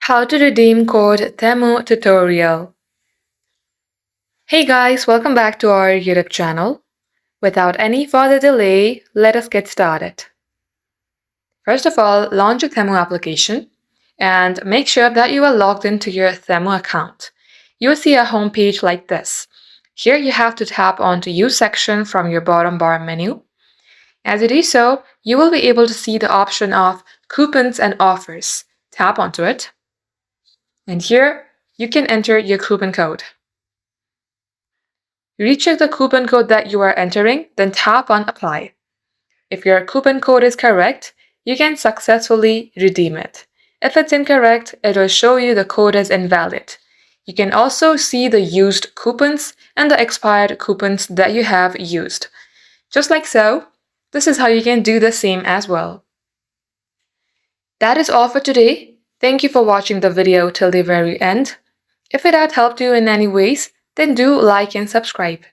How to redeem code Temu tutorial. Hey guys, welcome back to our YouTube channel. Without any further delay, let us get started. First of all, launch a Temu application and make sure that you are logged into your Temu account. You'll see a homepage like this. Here you have to tap onto Use section from your bottom bar menu. As you do so, you will be able to see the option of Coupons and Offers. Tap onto it. And here, you can enter your coupon code. Recheck the coupon code that you are entering, then tap on Apply. If your coupon code is correct, you can successfully redeem it. If it's incorrect, it will show you the code is invalid. You can also see the used coupons and the expired coupons that you have used. Just like so, this is how you can do the same as well. That is all for today. Thank you for watching the video till the very end. If it had helped you in any ways, then do like and subscribe.